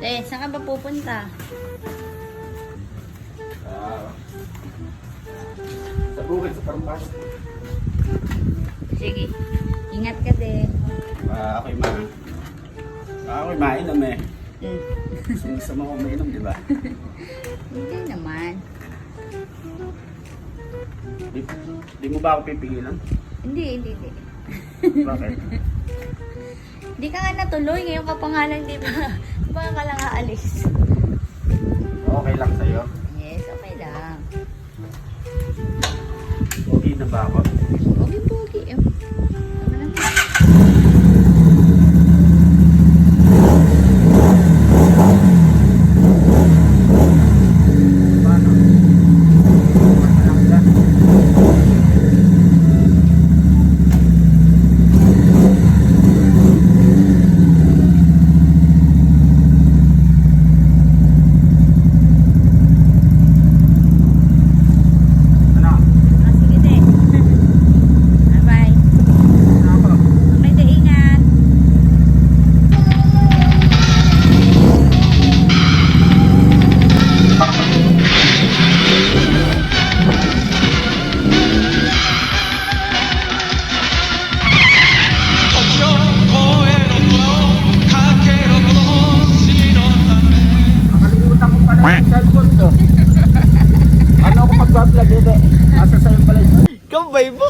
Saan ka ba pupunta? Sa bukid, sa Parumpas. Sige. Ingat ka din. Ako'y mainom eh. Hmm. Gusto mo akong mainom, di ba? Hindi naman. Di mo ba ako pipigilan? Hindi. Bakit? Hindi ka nga natuloy. Ngayon ka pa nga lang, di ba? Baka ka lang aalis. Okay lang sa'yo. Yes, okay lang. Okay na ba ako? Pogi. Tama naman. Paano? Paano lang ka? Ano? Sige din. Bye-bye. Ano ako? Okay, din, ingat. Nakalimutan ko pala yung cellphone ko. Ano ako mag-vlog ito? Nasa sa'yo pala yun. Kambay mo.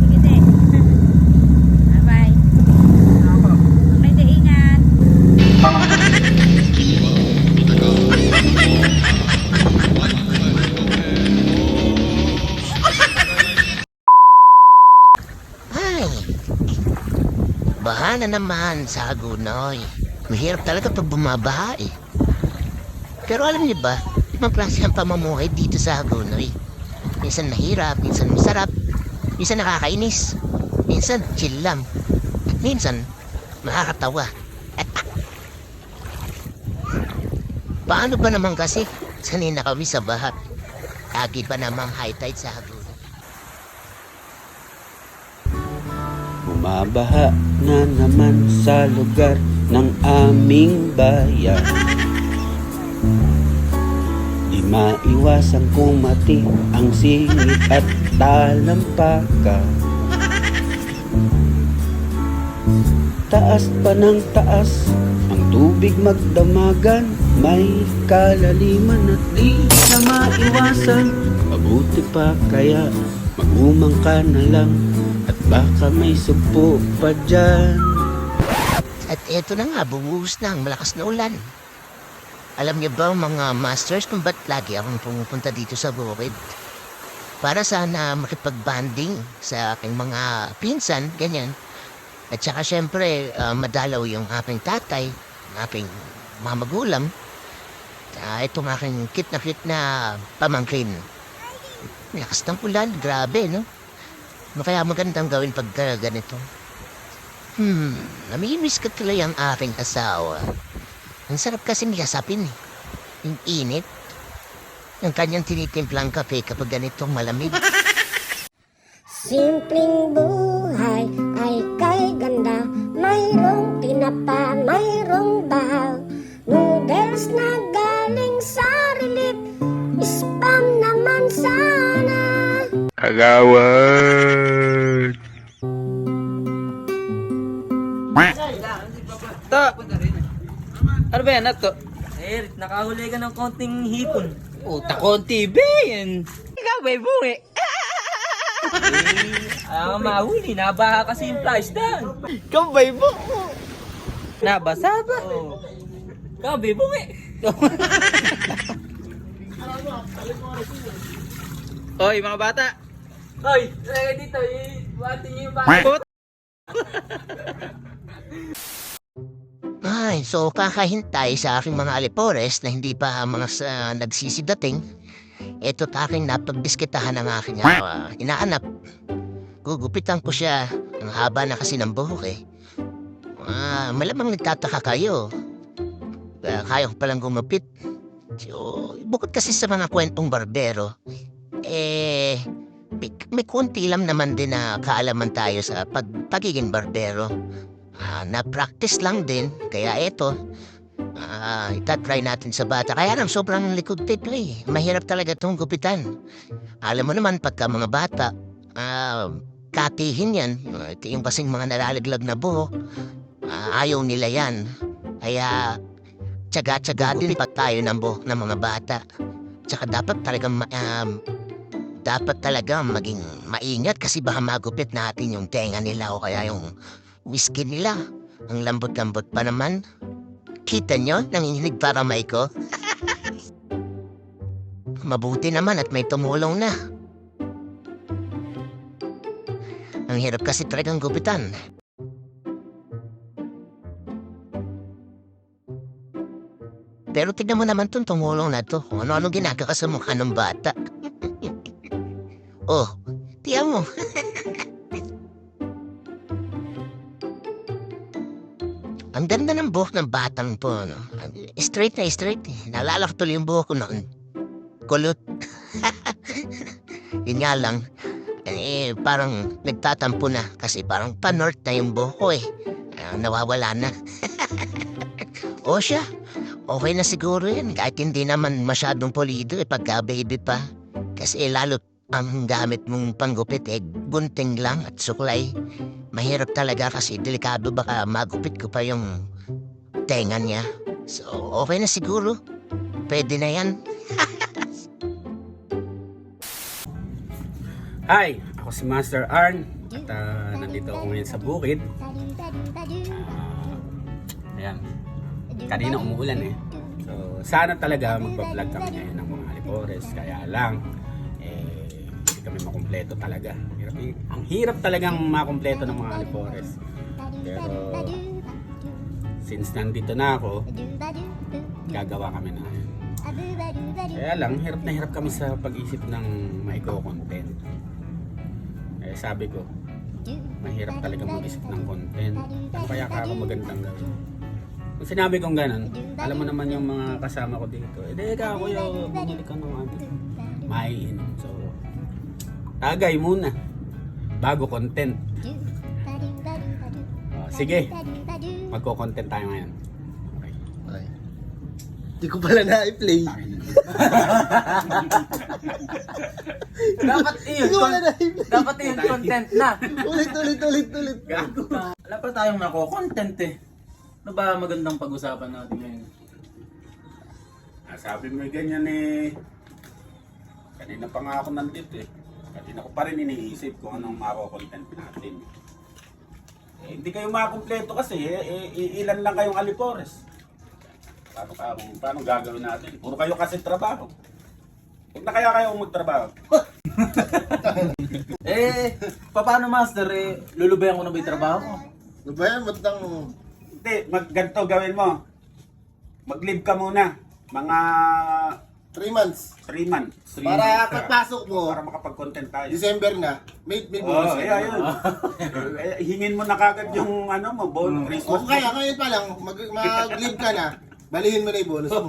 Sige din. Bye-bye. Ano ako? Okay, din, ingat. Ay, baha na naman sa Agunoy. Mahirap talaga pag bumabaha eh. Pero alam niyo ba, ibang klase ang pamumuhay dito sa Agunoy. Minsan mahirap, minsan masarap, minsan nakakainis, minsan chill lang, at minsan makakatawa. Paano ba naman kasi sanay na kami sa baha? Lagi pa namang high tide sa Agunoy. Bumabaha na naman sa lugar ng aming bayan. Di maiwasan kumati ang singit at talampakan. Taas pa ng taas ang tubig magdamagan. May kalaliman at di na maiwasan. Mabuti pa kaya mag-umang ka na lang at baka may sugpo pa dyan. At eto na nga, bumuhos na ang malakas na ulan. Alam niyo ba mga masters kung ba't lagi akong pumupunta dito sa bukid? Para sana makipag-banding sa aking mga pinsan, ganyan. At saka syempre, madalaw yung aking tatay, aking mamagulam. Itong aking cute na pamangkin. Lakas ng ulan, grabe, no? Ano kaya magandang gawin pag ganito? Namimiss ko tuloy ang aking asawa. Ang sarap kasi niyasapin eh. Yung init. Yung kanyang tinitimplang kape kapag ganitong malamig. Simpleng buhay ay kay ganda. Mayroong tinapa, mayroong bahaw. Noodles na galing sa relief. Spam naman sana. Agawad! To! Ano ba yan? Ato? Eh, nakahuli ka ng konting hipon. Puta, konti ba yan? Ikaw, may bungi. Ah, mahuli. Nabaha kasi yung flies down. Kambay mo! Nabasa ba? Oo. Ikaw, may bungi. Oy, mga bata! Hoy, talaga dito. Iwati niyo yung bata. Ay, so kakahintay sa aking mga alipores na hindi pa mga nagsisidating. Ito aking napagbiskitahan ng aking inaanap. Gugupitan ko siya. Ang haba na kasi ng buhok eh. Malamang nagtataka kayo. Kaya ko palang gumupit. So, bukod kasi sa mga kwentong barbero, may konti lang naman din na kaalaman tayo sa pagiging barbero. Na-practice lang din, kaya eto, itatry natin sa bata. Kaya lang, sobrang likod tito eh. Mahirap talaga itong gupitan. Alam mo naman, pagka mga bata, katihin yan. Ito yung kasing mga nalalaglag na buhok. Ayaw nila yan. Kaya, tsaga-tsaga din pa tayo ng buhok ng mga bata. Tsaka dapat talaga maging maingat kasi baka magupit natin yung tenga nila o kaya yung whiskey nila. Ang lambot-lambot pa naman. Kita nyo? Nanginginig para may ko. Mabuti naman at may tumulong na. Ang hirap kasi talagang gupitan. Pero tignan mo naman itong tumulong na to. Kung ano-ano ginagawa sa mukha ng bata. Oh, tiyan mo. Ang ganda ng buhok ng batang po, no? Straight na straight eh. Naalala ko tuloy yung buhok ko noon. Kulot. Yun nga lang, parang nagtatampo na kasi parang pa-north na yung buhok ko eh. Nawawala na. O siya, okay na siguro yan. Kahit hindi naman masyadong polido pagka baby pa. Kasi lalo ang gamit mong panggupit gunting lang at suklay. Mahirap talaga kasi delikado baka magupit ko pa yung tenga niya. So, okay na siguro. Pwede na yan. Hi! Ako si Master Arn. At nandito ako ngayon sa bukid. Ayan. Kanina umuulan eh. So, sana talaga magbablog kami ngayon ng mga alipores. Kaya lang, hindi kami makumpleto talaga. Ang hirap talagang makumpleto ng mga alipores. Pero, since nandito na ako, gagawa kami na yan. Kaya lang, hirap na hirap kami sa pag-isip ng maiko-content. Eh, sabi ko, mahirap talaga mag-isip ng content. Ano kaya ka ako magandang gawin? Kung sinabi kong ganun, alam mo naman yung mga kasama ko dito. Ka kuya, bumili ka ng maiinom. So, tagay muna. Bago content. Sige, magko-content tayo ngayon. Okay. Hindi ko pala na-i-play. Dapat iyon. Dapat iyon content na. Ulit. Gago. Wala pa tayong nako-content eh. Ano ba magandang pag-usapan natin ngayon? Sabi mo ganyan eh. Kanina pa nga ako nandito eh. Kanina ko pa rin iniisip kung anong mako-content natin. Hindi kayo makakompleto kasi ilan lang kayong alipores. Paano gagawin natin? Puro kayo kasi trabaho. Huwag na kaya kayo magtrabaho. Paano master lulubayan ko na ba yung trabaho ko? Ano ba yan? Ba't nang... Hindi, ganito gawin mo. Mag-leave ka muna. Mga 3 months. 3 months. Para pagpasok mo, Para makapag-content tayo. December na, may Oo, bonus. ayun. Hingin mo na kagad yung mo, bonus, Christmas. O kaya ngayon pa lang, mag-leave ka na, balihin mo na yung bonus mo.